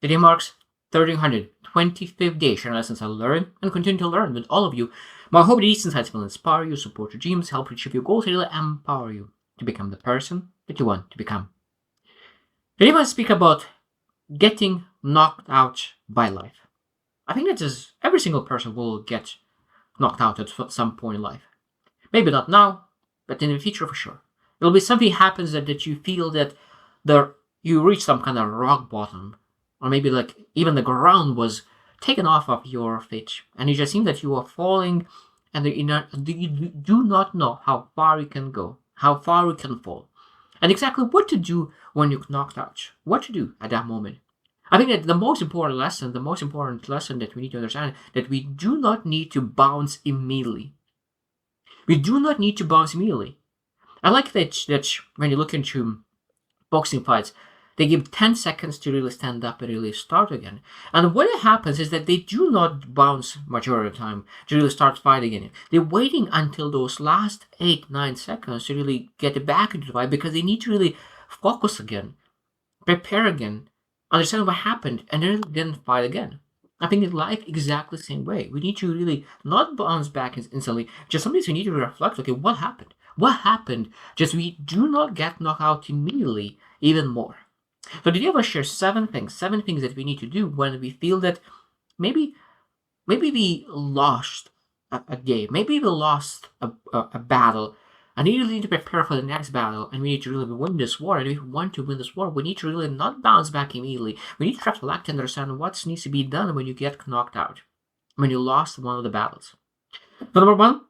Today marks 1325th day sharing lessons I learn and continue to learn with all of you. My hope that these insights will inspire you, support your dreams, help you achieve your goals, and really empower you to become the person that you want to become. Today I want to speak about getting knocked out by life. I think that is every single person will get knocked out at some point in life. Maybe not now, but in the future for sure. It'll be something happens that you feel that you reach some kind of rock bottom, or maybe like even the ground was taken off of your feet, and you just seem that you are falling, and you do not know how far you can go, how far you can fall, and exactly what to do when you're knocked out, what to do at that moment. I think that the most important lesson that we need to understand, that we do not need to bounce immediately. We do not need to bounce immediately. I like that when you look into boxing fights, they give 10 seconds to really stand up and really start again. And what happens is that they do not bounce majority of the time to really start fighting again. They're waiting until those last 8-9 seconds to really get back into the fight, because they need to really focus again, prepare again, understand what happened, and then fight again. I think in life exactly the same way. We need to really not bounce back instantly. Just sometimes we need to reflect, okay, what happened? What happened? Just we do not get knocked out immediately even more. So today I will share seven things that we need to do when we feel that maybe we lost a game, maybe we lost a battle, and we really need to prepare for the next battle, and we need to really win this war. And if we want to win this war, we need to really not bounce back immediately. We need to reflect and understand what needs to be done when you get knocked out, when you lost one of the battles. So number one,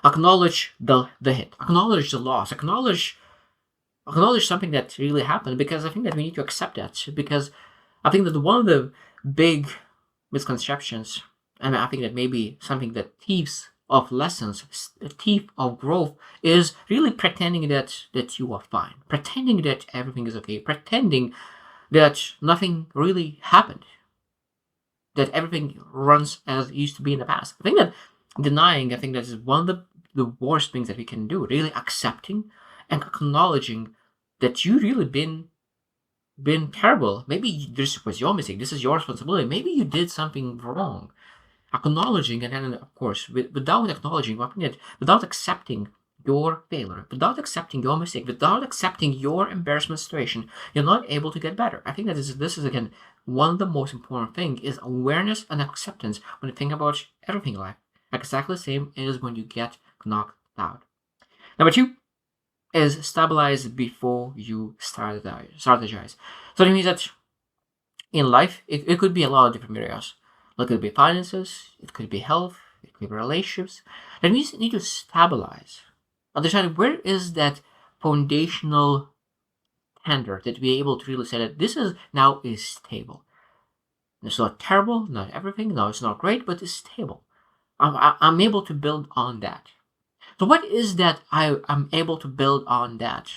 acknowledge the hit, acknowledge the loss, acknowledge something that really happened, because I think that we need to accept that, because I think that one of the big misconceptions, and I think that maybe something that thieves of lessons, a thief of growth, is really pretending that you are fine, pretending that everything is okay, pretending that nothing really happened, that everything runs as it used to be in the past. I think that I think that is one of the worst things that we can do, really accepting and acknowledging that you really been terrible. Maybe this was your mistake, this is your responsibility, maybe you did something wrong. Acknowledging, and then of course without acknowledging, without accepting your failure, without accepting your mistake, without accepting your embarrassment situation, you're not able to get better. I think that this is again one of the most important thing is awareness and acceptance when you think about everything in life. Exactly the same is when you get knocked out. Number two is stabilize before you strategize. So that means that in life, it could be a lot of different areas. It could be finances, it could be health, it could be relationships. That means you need to stabilize. Understand where is that foundational tender that we're able to really say that this is now is stable. It's not terrible, not everything. No, it's not great, but it's stable. I'm able to build on that. So what is that I'm able to build on that?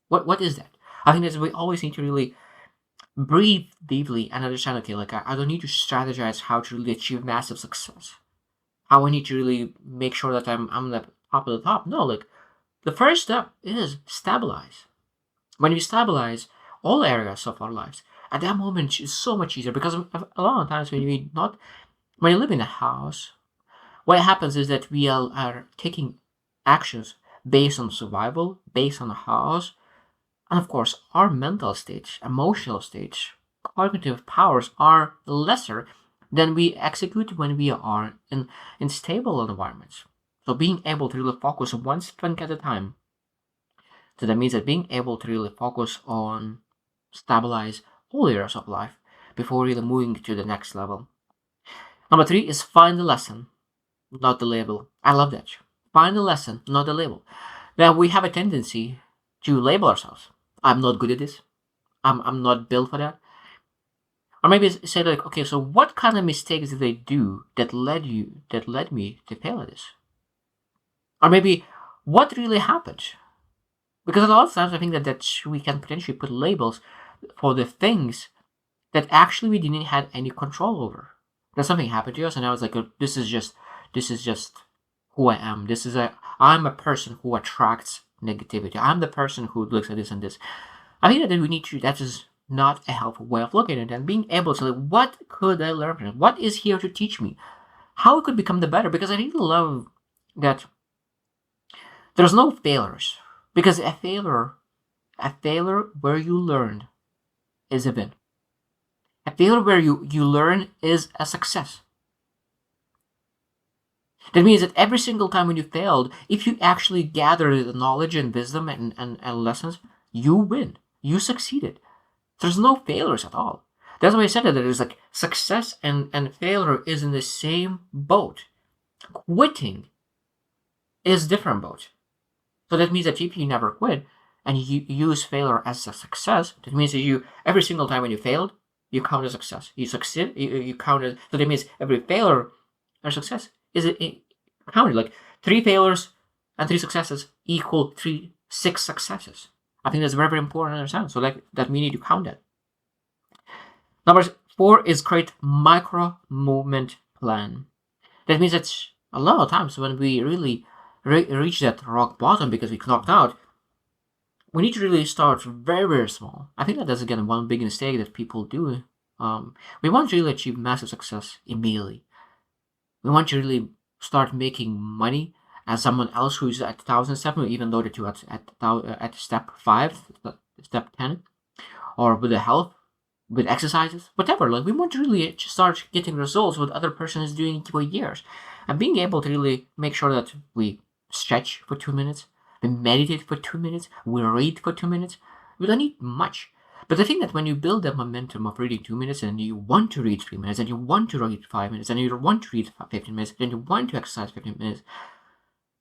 What is that? I think that we always need to really breathe deeply and understand, okay, like I don't need to strategize how to really achieve massive success. How I need to really make sure that I'm the top of the top. No, like the first step is stabilize. When we stabilize all areas of our lives, at that moment it's so much easier, because a lot of times when you live in a house, what happens is that we are taking actions based on survival, based on the house, and of course our mental stage, emotional stage, cognitive powers are lesser than we execute when we are in stable environments. So being able to really focus on one thing at a time. So that means that being able to really focus on stabilize all areas of life before really moving to the next level. Number three is find the lesson, not the label. I love that. Find the lesson, not the label. Now we have a tendency to label ourselves. I'm not good at this. I'm not built for that. Or maybe say like, okay, so what kind of mistakes did they do that led me to fail at this? Or maybe what really happened? Because a lot of times I think that we can potentially put labels for the things that actually we didn't have any control over. That something happened to us, and I was like, this is just who I am. I'm a person who attracts negativity. I'm the person who looks at this and this. I think that we need to. That is not a helpful way of looking at it, and being able to, like, what could I learn from it? What is here to teach me? How it could become the better? Because I really love that there's no failures. Because a failure where you learned is a win. A failure where you learn is a success. That means that every single time when you failed, if you actually gather the knowledge and wisdom and lessons, you win. You succeeded. There's no failures at all. That's why I said that there's like success and failure is in the same boat. Quitting is different boat. So that means that if you never quit and you use failure as a success, that means that you every single time when you failed, you count as success. You succeed, you count as, so that means every failure or success is it counted. Like 3 failures and 3 successes equal 6 successes. I think that's very, very important to understand. So that we need to count that. Number 4 is create micro movement plan. That means that a lot of times when we really reach that rock bottom because we knocked out, we need to really start very, very small. I think that that's again one big mistake that people do. We want to really achieve massive success immediately. We want to really start making money as someone else who's at 1,000 steps, even though that you're at step 5, step 10, or with the health, with exercises, whatever. Like we want to really start getting results what other person is doing for years, and being able to really make sure that we stretch for 2 minutes, we meditate for 2 minutes, we read for 2 minutes. We don't need much. But I think that when you build that momentum of reading 2 minutes, and you want to read 3 minutes, and you want to read 5 minutes, and you want to read 15 minutes, and you want to exercise 15 minutes,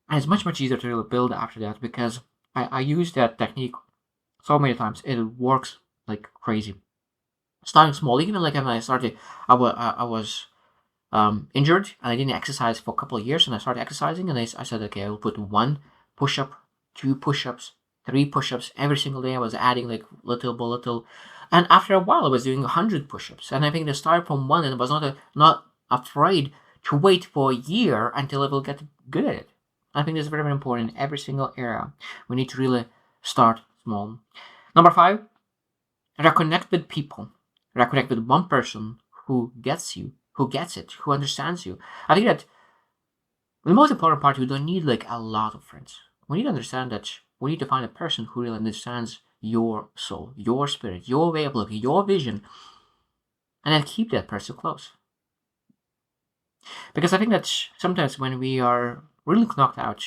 and it's much, much easier to really build after that, because I use that technique so many times. It works like crazy. Starting small, even like when I started, I was injured, and I didn't exercise for a couple of years, and I started exercising, and I said, okay, I will put 1 push-up, 2 push-ups, 3 push-ups every single day. I was adding like little by little, and after a while I was doing 100 push-ups. And I think I started from 1, and I was not afraid to wait for a year until I will get good at it. I think that's very, very important in every single area. We need to really start small. Number 5, reconnect with people. Reconnect with one person who gets you, who gets it, who understands you. I think that the most important part, we don't need like a lot of friends. We need to understand that we need to find a person who really understands your soul, your spirit, your way of looking, your vision, and then keep that person close. Because I think that sometimes when we are really knocked out,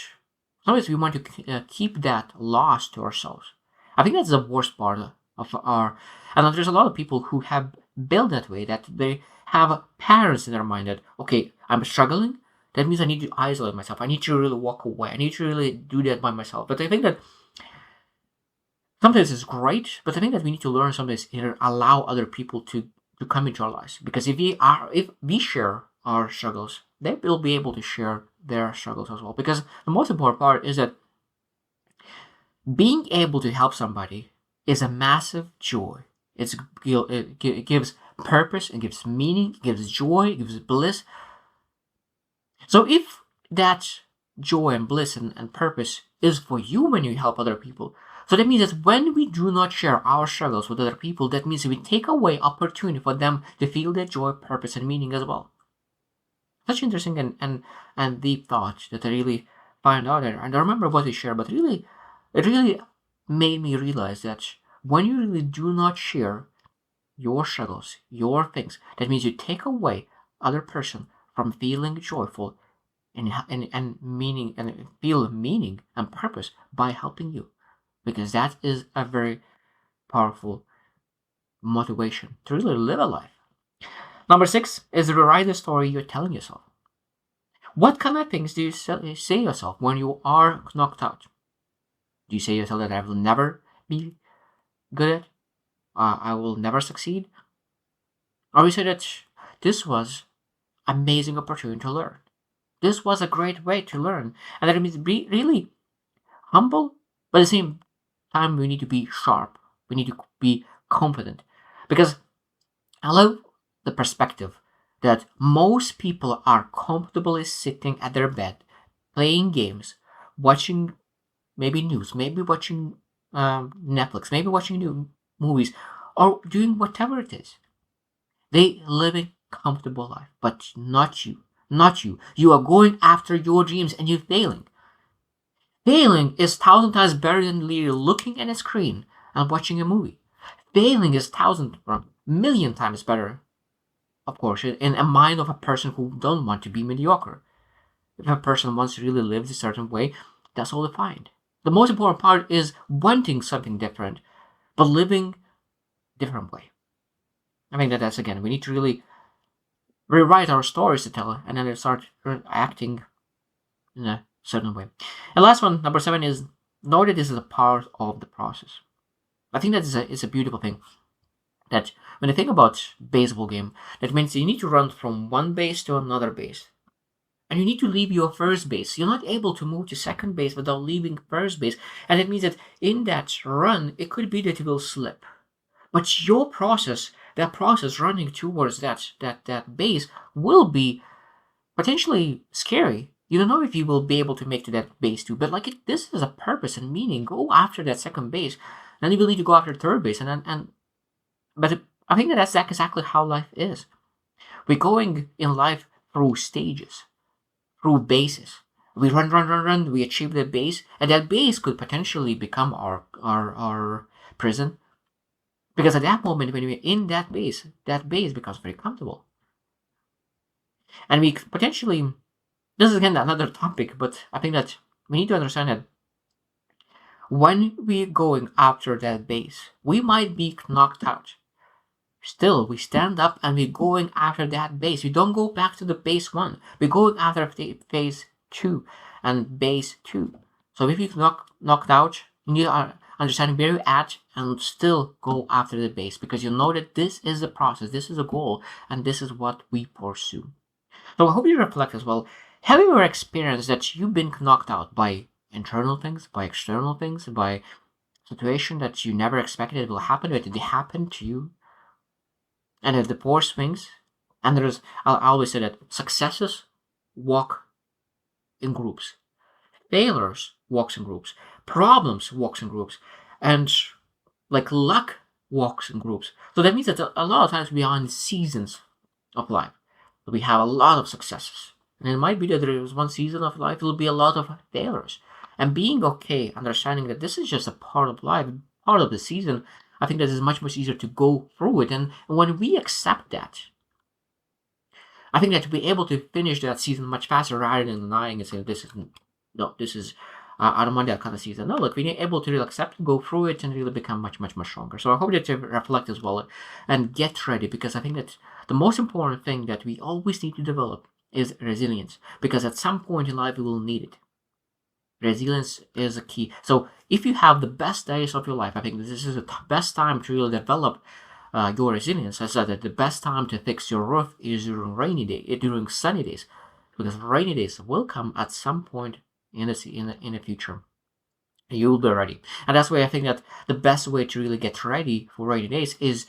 sometimes we want to keep that loss to ourselves. I think that's the worst part of our. And there's a lot of people who have built that way, that they have patterns in their mind that, okay, I'm struggling. That means I need to isolate myself. I need to really walk away. I need to really do that by myself. But I think that sometimes it's great, but I think that we need to learn sometimes to allow other people to come into our lives. Because if we share our struggles, they will be able to share their struggles as well. Because the most important part is that being able to help somebody is a massive joy. It gives purpose, it gives meaning, it gives joy, it gives bliss. So if that joy and bliss and purpose is for you when you help other people, so that means that when we do not share our struggles with other people, that means we take away opportunity for them to feel that joy, purpose, and meaning as well. Such interesting and deep thoughts that I really find out there. And I remember what we shared, but really, it really made me realize that when you really do not share your struggles, your things, that means you take away other person from feeling joyful and meaning, and feel meaning and purpose by helping you, because that is a very powerful motivation to really live a life. Number 6 is rewrite the story you're telling yourself. What kind of things do you say yourself when you are knocked out? Do you say yourself that I will never be good at? I will never succeed? Or you say that this was amazing opportunity to learn. This was a great way to learn. And that means be really humble, but at the same time we need to be sharp. We need to be confident. Because I love the perspective that most people are comfortably sitting at their bed, playing games, watching maybe news, maybe watching Netflix, maybe watching new movies, or doing whatever it is. They living comfortable life, but not you. Not you. You are going after your dreams and you're failing. Failing is 1,000 times better than literally looking at a screen and watching a movie. Failing is 1,000 or million times better, of course, in a mind of a person who don't want to be mediocre. If a person wants to really live a certain way, that's all fine. The most important part is wanting something different, but living a different way. I think that's again, we need to really rewrite our stories to tell and then start acting in a certain way. And last one, number 7, is know that this is a part of the process. I think that is a beautiful thing. That when you think about baseball game, that means you need to run from one base to another base. And you need to leave your first base. You're not able to move to second base without leaving first base. And it means that in that run, it could be that you will slip. But your process, that process running towards that base will be potentially scary. You don't know if you will be able to make to that base too. But this is a purpose and meaning. Go after that second base. Then you will need to go after third base. But I think that's exactly how life is. We're going in life through stages, through bases. We run, we achieve the base, and that base could potentially become our prison. Because at that moment, when we're in that base becomes very comfortable. And we potentially, this is again another topic, but I think that we need to understand that when we're going after that base, we might be knocked out. Still, we stand up and we're going after that base. We don't go back to the base 1. We're going after phase 2 and base 2. So if you're knocked out, you need to understand where you're at and still go after the base, because you know that this is a process, this is a goal, and this is what we pursue. So I hope you reflect as well. Have you ever experienced that you've been knocked out by internal things, by external things, by situation that you never expected it will happen, but it happened to you? And if the poor swings, and I always say that successes walk in groups, failures walks in groups, problems walks in groups, and luck walks in groups. So that means that a lot of times we are in seasons of life. We have a lot of successes, and it might be that there is one season of life will be a lot of failures. And being okay, understanding that this is just a part of life, part of the season, I think that is much easier to go through it. And when we accept that, I think that to be able to finish that season much faster rather than denying and saying, I don't want that kind of season. No, we're able to really accept and go through it and really become much stronger. So I hope that you reflect as well and get ready, because I think that the most important thing that we always need to develop is resilience, because at some point in life we will need it. Resilience is a key. So if you have the best days of your life, I think this is the best time to really develop your resilience. I said that the best time to fix your roof is during sunny days, because rainy days will come at some point in the future. You'll be ready, and that's why I think that the best way to really get ready for rainy days is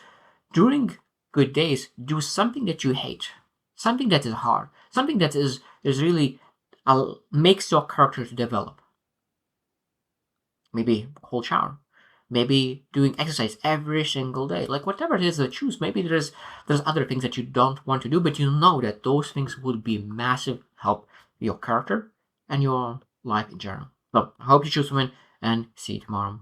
during good days. Do something that you hate, something that is hard, something that is really makes your character to develop. Maybe cold shower, maybe doing exercise every single day, whatever it is that you choose. Maybe there's other things that you don't want to do, but you know that those things would be massive help your character and your life in general. So I hope you choose one, and see you tomorrow.